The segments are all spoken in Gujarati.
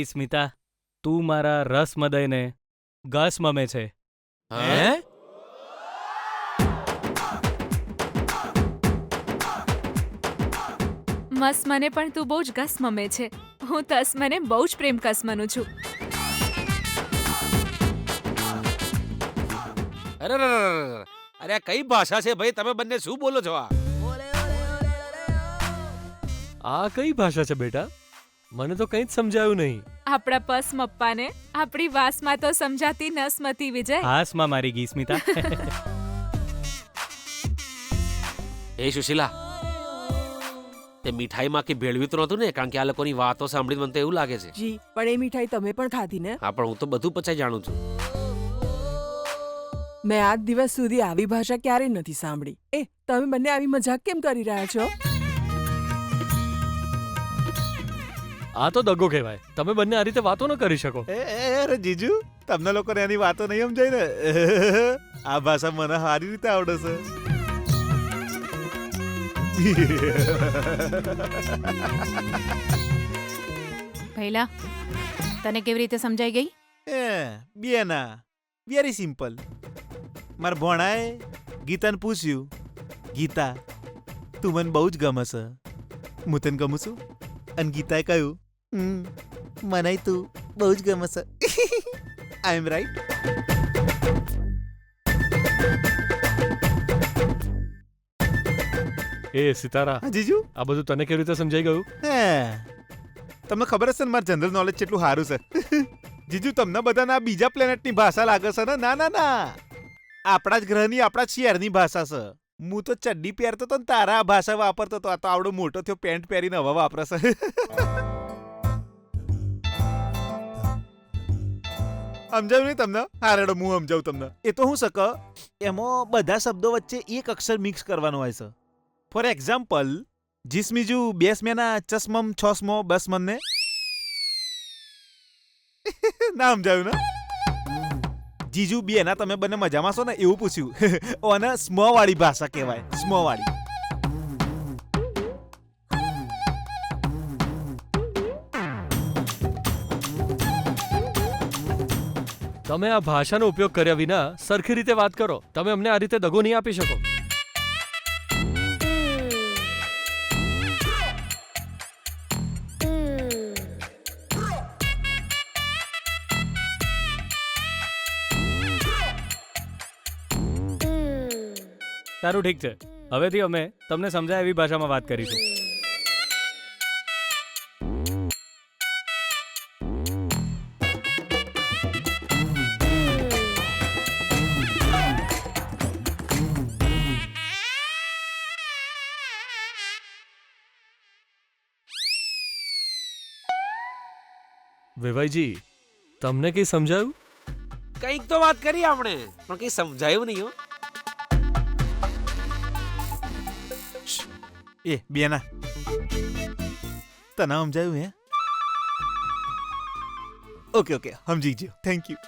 મારી સ્મિતા, તું મારા રસમદયને ઘસ મમે છે. હે? મસ મને પણ તું બહુ જ ગસ મમે છે. હું તસ મને બહુ જ પ્રેમ કસ મનું છું. અરે અરે આ કઈ ભાષા છે ભાઈ? તમે બંને શું બોલો છો? આ કઈ ભાષા છે બેટા? મને તો કંઈ જ સમજાયું નહીં. આપણા પસ મપ્પાને આપણી વાસમાં તો સમજાતી નસમતી વિજય. હાસમાં મારી ગી સ્મિતા. એ સુશીલા, એ મીઠાઈમાં કે ભેળવ્યું તો નહોતું ને? કારણ કે આ લોકોની વાતો સાંભળીને મને તો એવું લાગે છે. જી, પણ એ મીઠાઈ તમે પણ ખાધી ને? હા, પણ હું તો બધું પચાઈ જાણું છું. મેં આજ દિવસ સુધી આવી ભાષા ક્યારેય નથી સાંભળી. તમે બંને આવી મજાક કેમ કરી રહ્યા છો? આ તો દગો કહેવાય. તમે બંને આ રીતે વાતો ન કરી શકો. અરે જીજુ, તમને લોકોને એની વાતો નહીં સમજાય ને. આ ભાષા મને સારી રીતે આવડે છે. પહેલા તને કેવી રીતે સમજાઈ ગઈ? બેના વેરી સિમ્પલ. મારા ભણાએ ગીતાને પૂછ્યું, ગીતા તું મને બહુ જ ગમે છે, હું તને ગમું છું? અને ગીતાએ કહ્યું, મને તું બહુ જ ગમે છે. આઈ એમ રાઈટ? એ સિતારા, હા જીજુ. આ બધું તને કેવી રીતે સમજાઈ ગયું? તમને ખબર હશે ને મારું જનરલ નોલેજ કેટલું સારું છે. જીજુ, તમને બધાના બીજા પ્લેનેટની ભાષા લાગે છે ને? ના ના ના, આપણા જ ગ્રહની, આપણા જ શહેરની ભાષા છે. હું તો ચડ્ડી પહેરતો તો ને તારા આ ભાષા વાપરતો તો. આ તો આવડો મોટો થયો, પેન્ટ પહેરીને હવા વાપરે છે. સમજાયું નહીં તમને? હા રેડો, હું સમજાવું તમને. એ તો હું શક, એમાં બધા શબ્દો વચ્ચે એક અક્ષર મિક્સ કરવાનો હોય છે. ફોર એક્ઝામ્પલ, જીસમીજુ બેસમેના ચશ્મમ છોસમો બસમન ને. ના સમજાયું ને? જીજુ બી એના તમે બંને મજામાં છો ને એવું પૂછ્યું. અને સ્મ વાળી ભાષા કહેવાય, સ્મ વાળી. તમે આ ભાષાનો ઉપયોગ કર્યા વિના સરખી રીતે વાત કરો. તમે અમને આ રીતે દગો નહીં આપી શકો. સારું, ઠીક છે. હવેથી અમે તમને સમજાય એવી ભાષામાં વાત કરીશું. વેવાઈજી, તમને કંઈ સમજાયું? કંઈક તો વાત કરી આપણે, પણ કંઈ સમજાયું નહીં હો. એ બેના, તને સમજાયું હે? ઓકે ઓકે, સમજી ગયો. Thank you.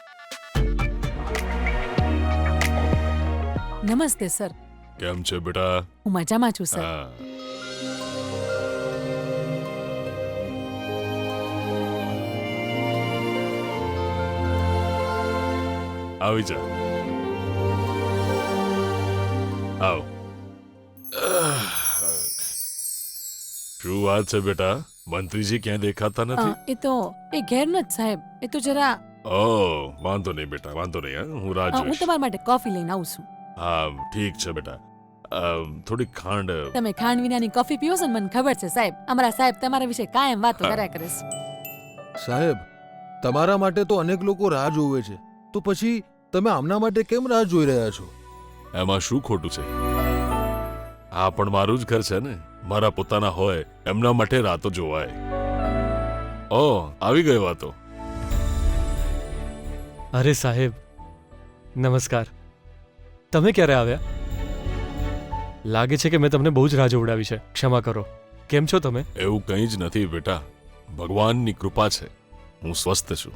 નમસ્તે સર. કેમ છે બેટા? હું મજામાં છું સર. હા. આવી જા. આવ. શું વાત છે બેટા? મંત્રીજી ક્યાં દેખાતા નથી? એ તો એ ઘેર ન જ સાહેબ. એ તો જરા ઓહ, વાંધો નહીં બેટા, વાંધો નહીં. હા, હું રાહ હું જોઈશ. તમારા માટે કોફી લઈને આવું છું. હા, ઠીક છે બેટા. થોડી ખાંડ. તમે ખાંડ વિનાની કોફી પીવો છો ને મને ખબર છે સાહેબ. અમારા સાહેબ તમારા વિશે કાયમ વાતો કર્યા કરે છે. સાહેબ, તમારા માટે તો અનેક લોકો રાહ જોવે છે, તો પછી તમે આમના માટે કેમ રાહ જોઈ રહ્યા છો? એમાં શું ખોટું છે? આ પણ મારું જ ઘર છે ને. મારા પોતાના હોય એમના માટે રાતો જોવાય. ઓહ, આવી ગઈ વાતો. અરે સાહેબ, નમસ્કાર. તમે ક્યારે આવ્યા? લાગે છે કે મેં તમને બહુ જ રાહ જોવડાવી છે. ક્ષમા કરો. કેમ છો તમે? એવું કંઈ જ નથી બેટા, ભગવાનની કૃપા છે. હું સ્વસ્થ છું.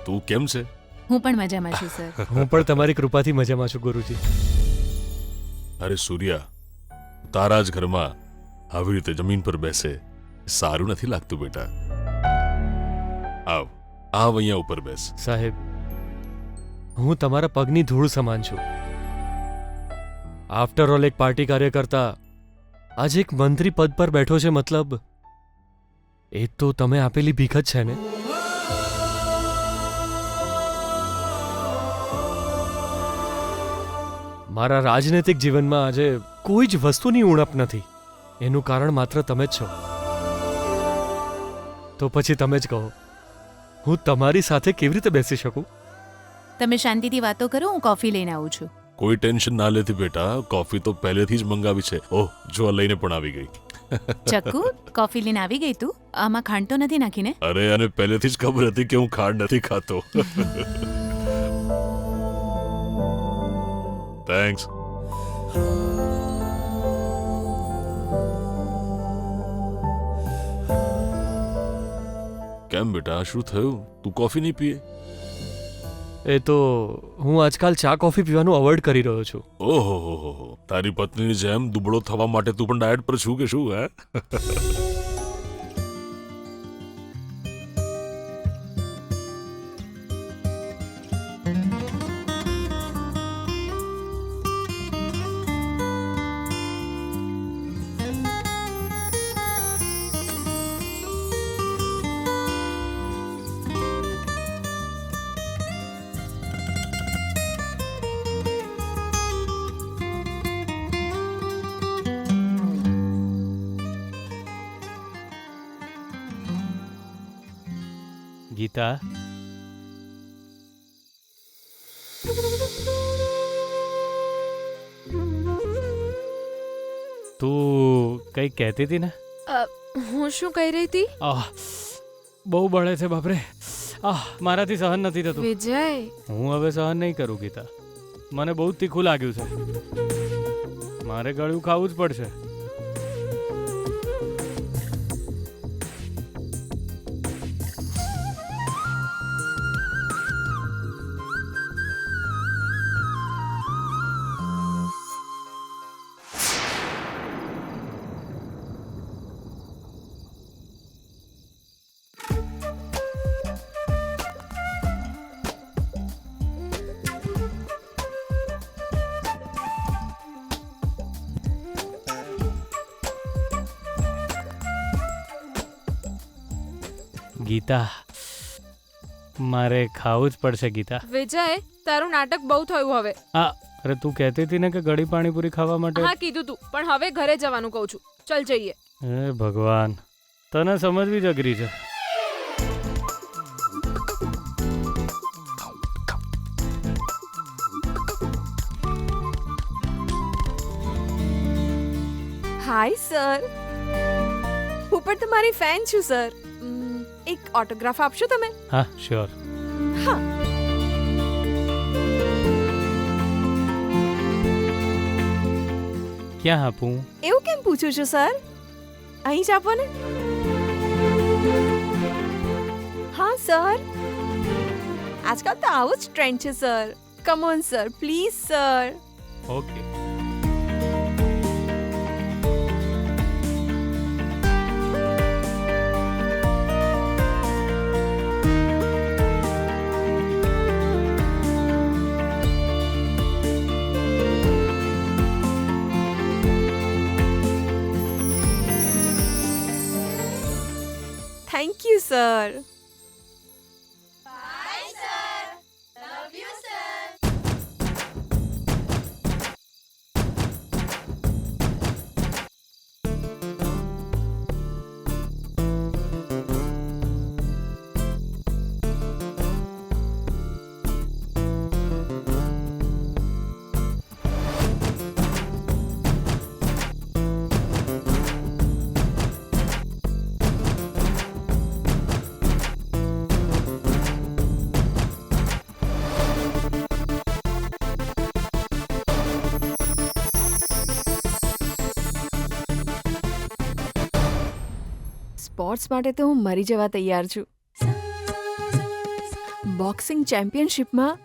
તું કેમ છે? હું પણ મજામાં છું સર. હું પણ તમારી કૃપાથી મજામાં છું ગુરુજી. અરે સૂર્યા, તારા જ ઘરમાં આવી રીતે જમીન પર બેસે સારું નથી લાગતું બેટા. આવ અહીંયા ઉપર બેસ. સાહેબ, હું તમારા પગની ધૂળ સમાન છું. આફ્ટર ઓલ એક પાર્ટી કાર્યકર્તા આજે એક મંત્રી પદ પર બેઠો છે, મતલબ એ તો તમે આપેલી ભીખ જ છે ને? મારા રાજનૈતિક જીવનમાં આજે કોઈ જ વસ્તુની ઉણપ નથી. એનું કારણ માત્ર તમે જ છો. તો પછી તમે જ કહો, હું તમારી સાથે કેવી રીતે બેસી શકું? તમે શાંતિથી વાતો કરો, હું કોફી લઈને આવું છું. કોઈ ટેન્શન ના લેતી બેટા, કોફી તો પહેલેથી જ મંગાવી છે. ઓહ, જો આ લઈને પણ આવી ગઈ. ચક્કુ, કોફી લઈને આવી ગઈ તું? આમાં ખાંડ તો નથી નાખીને? અરે અને પહેલેથી જ ખબર હતી કે હું ખાંડ નથી ખાતો. થેન્ક્સ. કેમ બેટા, શું થયું? તું કોફી નહીં પીએ? એ તો હું આજકાલ ચા કોફી પીવાનું અવોઇડ કરી રહ્યો છું. ઓહો હો હો, તારી પત્નીની જેમ દુબળો થવા માટે તું પણ ડાયટ પર છું કે શું? હે ગીતા, તું કંઈક કહેતી હતી ને? હું શું કહી રહી હતી? બહુ બળે છે બાપરે. મારાથી સહન નથી થતું. વિજય, હું હવે સહન નહીં કરું ગીતા. મને બહુ તીખું લાગ્યું છે. મારે ગળ્યું ખાવું જ પડશે. ગીતા, મારે ખાવું જ પડશે ગીતા. વિજય, તારું નાટક બહુ થયું હવે. અરે તું કહેતી હતી ને કે ગળી પાણીપુરી ખાવા માટે. હા કીધું તું, પણ હવે ઘરે જવાનું કહું છું. ચલ જઈએ. હે ભગવાન, તને સમજવી જ અઘરી છે. હાય સર, હું પણ તમારી ફેન છું સર. એક ઓટોગ્રાફ આપશો તમે? હા શ્યોર. હા. ક્યાં આપું? એવું કેમ પૂછું છું સર? અહીં જ આપો ને. હા સર, આજકાલ તો આવું જ ટ્રેન્ડ છે sir. Come on sir, please sir. Okay. Thank you sir. Sports માટે તો હું મરી જવા તૈયાર છું. બોક્સિંગ ચેમ્પિયનશિપમાં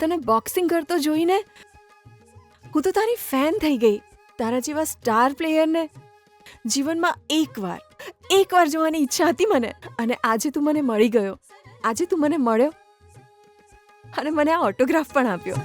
તને બોક્સિંગ કરતો જોઈને હું તો તારી ફેન થઈ ગઈ. તારા જેવા સ્ટાર પ્લેયરને જીવનમાં એકવાર જોવાની ઈચ્છા હતી મને, અને આજે તું મને મળી ગયો. આજે તું મને મળ્યો અને મને આ ઓટોગ્રાફ પણ આપ્યો.